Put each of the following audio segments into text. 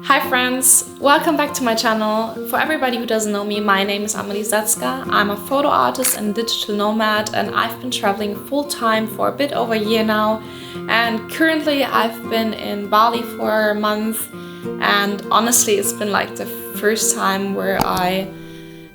Hi friends, welcome back to my channel. For everybody who doesn't know me, my name is Amelie Zetska. I'm a photo artist and digital nomad, and I've been traveling full-time for a bit over a year now. And currently I've been in Bali for a month, and honestly it's been like the first time where I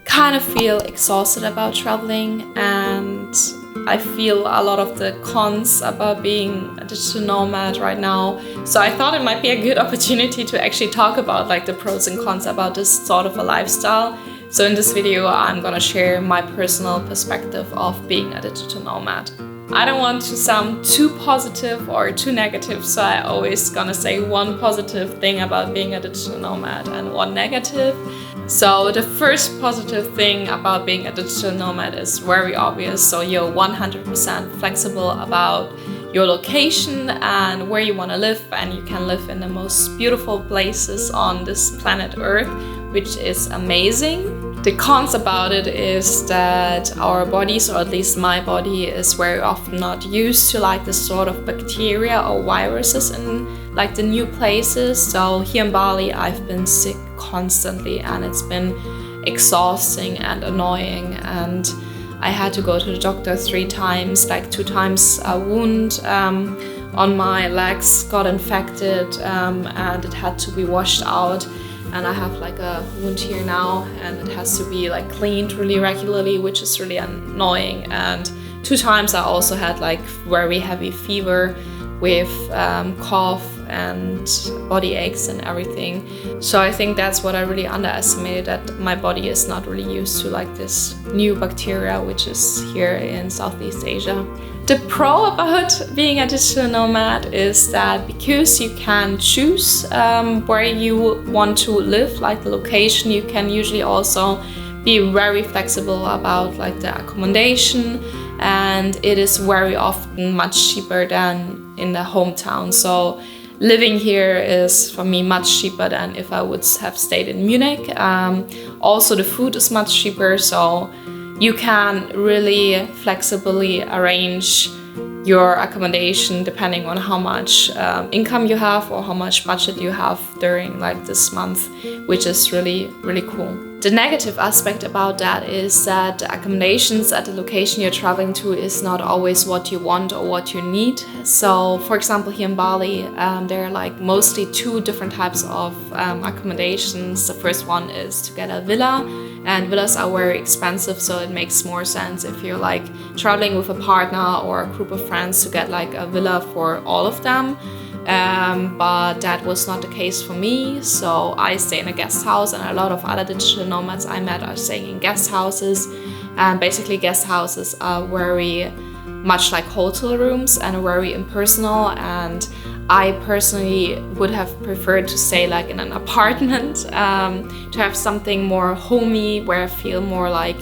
kind of feel exhausted about traveling, and I feel a lot of the cons about being a digital nomad right now. So I thought it might be a good opportunity to actually talk about like the pros and cons about this sort of a lifestyle. So in this video, I'm gonna share my personal perspective of being a digital nomad. I don't want to sound too positive or too negative, so I always gonna say one positive thing about being a digital nomad and one negative. So the first positive thing about being a digital nomad is very obvious. So you're 100% flexible about your location and where you want to live, and you can live in the most beautiful places on this planet Earth, which is amazing. The cons about it is that our bodies, or at least my body, is very often not used to like this sort of bacteria or viruses in like the new places. So here in Bali, I've been sick constantly, and it's been exhausting and annoying, and I had to go to the doctor 3 times, like 2 times a wound on my legs got infected, and it had to be washed out. And I have like a wound here now, and it has to be like cleaned really regularly, which is really annoying. And 2 times I also had like very heavy fever with cough and body aches and everything. So I think that's what I really underestimated, that my body is not really used to like this new bacteria which is here in Southeast Asia. The pro about being a digital nomad is that because you can choose where you want to live, like the location, you can usually also be very flexible about like the accommodation, and it is very often much cheaper than in the hometown. So living here is for me much cheaper than if I would have stayed in Munich. Also the food is much cheaper, so you can really flexibly arrange your accommodation depending on how much income you have or how much budget you have during like this month, which is really cool. The negative aspect about that is that the accommodations at the location you're traveling to is not always what you want or what you need. So for example, here in Bali, there are like mostly 2 different types of accommodations. The first one is to get a villa, and villas are very expensive, so it makes more sense if you're like traveling with a partner or a group of friends to get like a villa for all of them. But that was not the case for me, so I stay in a guest house, and a lot of other digital nomads I met are staying in guest houses. And basically guest houses are very much like hotel rooms and very impersonal, and I personally would have preferred to stay like in an apartment, to have something more homey where I feel more like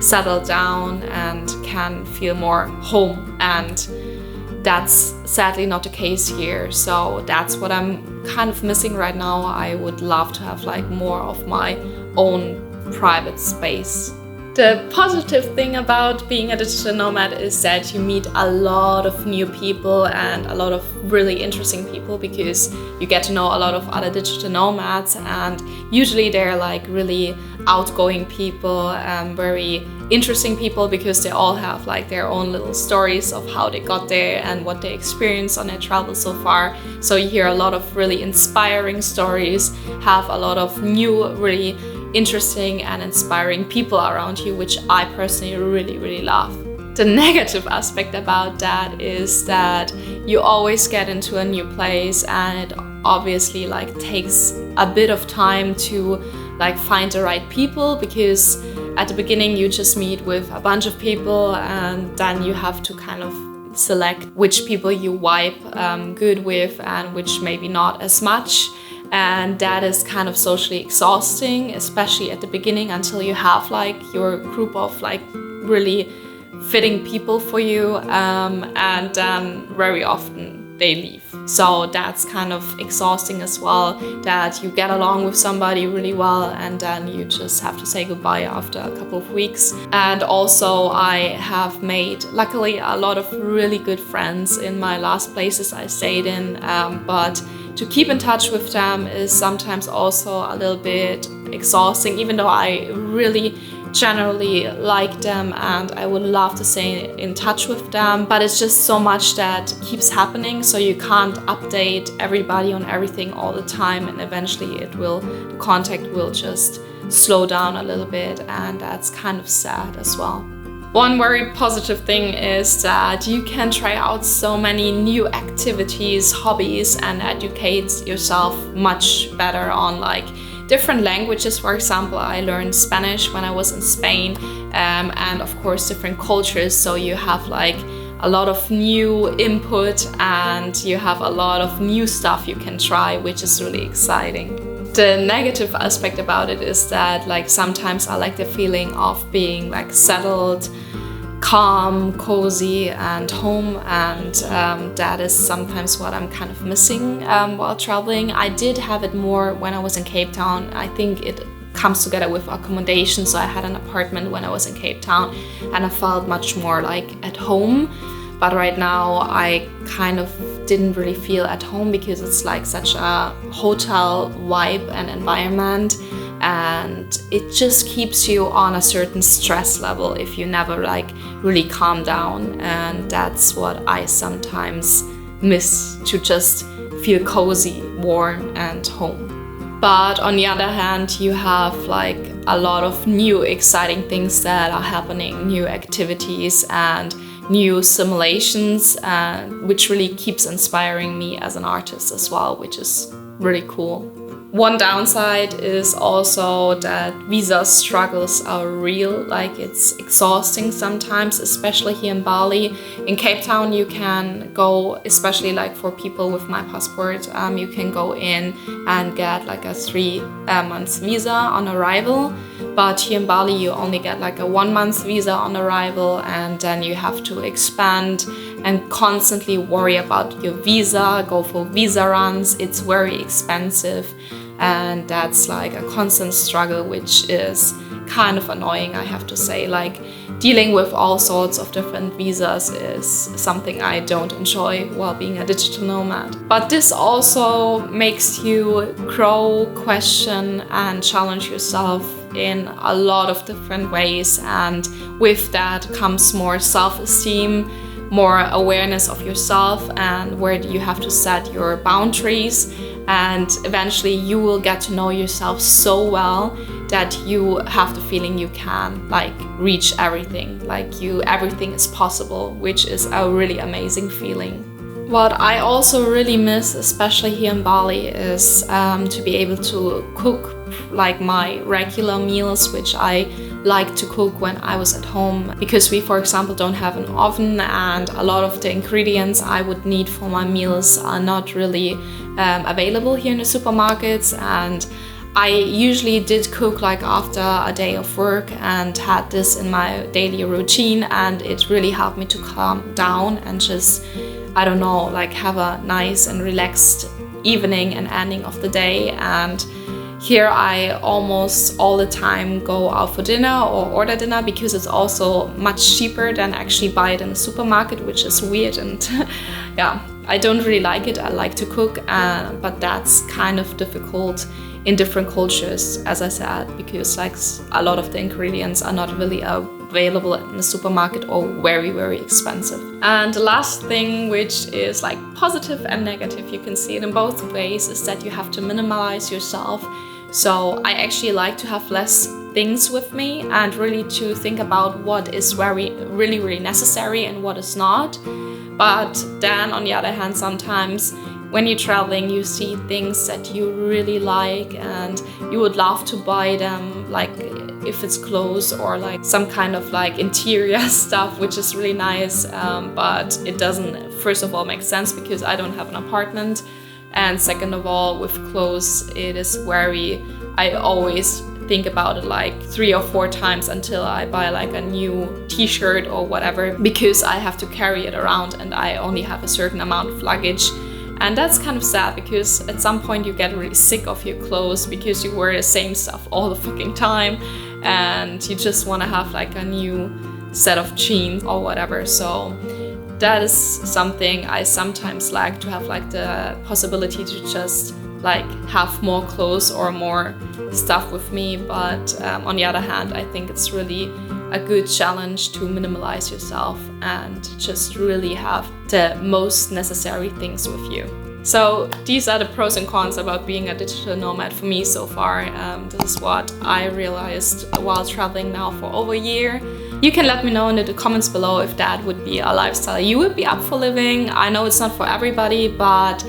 settled down and can feel more home, and that's sadly not the case here. So that's what I'm kind of missing right now. I would love to have like more of my own private space. The positive thing about being a digital nomad is that you meet a lot of new people and a lot of really interesting people, because you get to know a lot of other digital nomads, and usually they're like really outgoing people, very interesting people, because they all have like their own little stories of how they got there and what they experienced on their travel so far. So you hear a lot of really inspiring stories, have a lot of new really interesting and inspiring people around you, which I personally really love. The negative aspect about that is that you always get into a new place, and it obviously like takes a bit of time to like find the right people, because at the beginning you just meet with a bunch of people, and then you have to kind of select which people you vibe good with and which maybe not as much. And that is kind of socially exhausting, especially at the beginning, until you have like your group of like really fitting people for you, and then very often they leave. So that's kind of exhausting as well, that you get along with somebody really well and then you just have to say goodbye after a couple of weeks. And also I have made, luckily, a lot of really good friends in my last places I stayed in, but to keep in touch with them is sometimes also a little bit exhausting, even though I really generally like them and I would love to stay in touch with them, but it's just so much that keeps happening, so you can't update everybody on everything all the time, and eventually the contact will just slow down a little bit, and that's kind of sad as well. One very positive thing is that you can try out so many new activities, hobbies, and educate yourself much better on like different languages. For example, I learned Spanish when I was in Spain, and of course different cultures, so you have like a lot of new input and you have a lot of new stuff you can try, which is really exciting. The negative aspect about it is that like sometimes I like the feeling of being like settled, calm, cozy and home, and that is sometimes what I'm kind of missing while traveling. I did have it more when I was in Cape Town. I think it comes together with accommodation, so I had an apartment when I was in Cape Town and I felt much more like at home. But right now I kind of didn't really feel at home because it's like such a hotel vibe and environment, and it just keeps you on a certain stress level if you never like really calm down, and that's what I sometimes miss, to just feel cozy, warm and home. But on the other hand, you have like a lot of new exciting things that are happening, new activities and new simulations, which really keeps inspiring me as an artist as well, which is really cool. One downside is also that visa struggles are real, like it's exhausting sometimes, especially here in Bali. In Cape Town you can go, especially like for people with my passport, you can go in and get like a 3 months visa on arrival. But here in Bali you only get like a 1 month visa on arrival, and then you have to expand and constantly worry about your visa, go for visa runs. It's very expensive, and that's like a constant struggle, which is kind of annoying, I have to say. Like dealing with all sorts of different visas is something I don't enjoy while being a digital nomad. But this also makes you grow, question and challenge yourself in a lot of different ways, and with that comes more self-esteem, more awareness of yourself, and where you have to set your boundaries, and eventually you will get to know yourself so well that you have the feeling you can like reach everything, like everything is possible, which is a really amazing feeling. What I also really miss, especially here in Bali, is to be able to cook like my regular meals, which I like to cook when I was at home, because we, for example, don't have an oven, and a lot of the ingredients I would need for my meals are not really available here in the supermarkets. And I usually did cook like after a day of work and had this in my daily routine, and it really helped me to calm down and just, I don't know, like have a nice and relaxed evening and ending of the day. And here I almost all the time go out for dinner or order dinner, because it's also much cheaper than actually buy it in the supermarket, which is weird. And yeah, I don't really like it. I like to cook, but that's kind of difficult in different cultures, as I said, because like a lot of the ingredients are not really available in the supermarket or very, very expensive. And the last thing, which is like positive and negative, you can see it in both ways, is that you have to minimalize yourself. So I actually like to have less things with me and really to think about what is really necessary and what is not. But then on the other hand, sometimes when you're traveling, you see things that you really like and you would love to buy them, like if it's clothes or like some kind of like interior stuff, which is really nice. But it doesn't, first of all, make sense because I don't have an apartment. And second of all, with clothes, it is I always think about it like 3 or 4 times until I buy like a new t-shirt or whatever, because I have to carry it around and I only have a certain amount of luggage. And that's kind of sad, because at some point you get really sick of your clothes because you wear the same stuff all the fucking time and you just want to have like a new set of jeans or whatever. So that is something I sometimes lack, to have like the possibility to just like have more clothes or more stuff with me. But on the other hand, I think it's really a good challenge to minimalize yourself and just really have the most necessary things with you. So these are the pros and cons about being a digital nomad for me so far. This is what I realized while traveling now for over a year. You can let me know in the comments below if that would be a lifestyle you would be up for living. I know it's not for everybody, but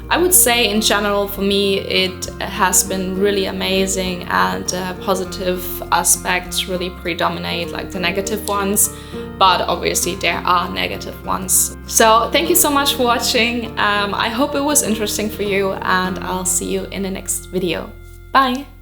I would say in general for me it has been really amazing, and positive aspects really predominate like the negative ones, but obviously there are negative ones. So thank you so much for watching. I hope it was interesting for you, and I'll see you in the next video. Bye!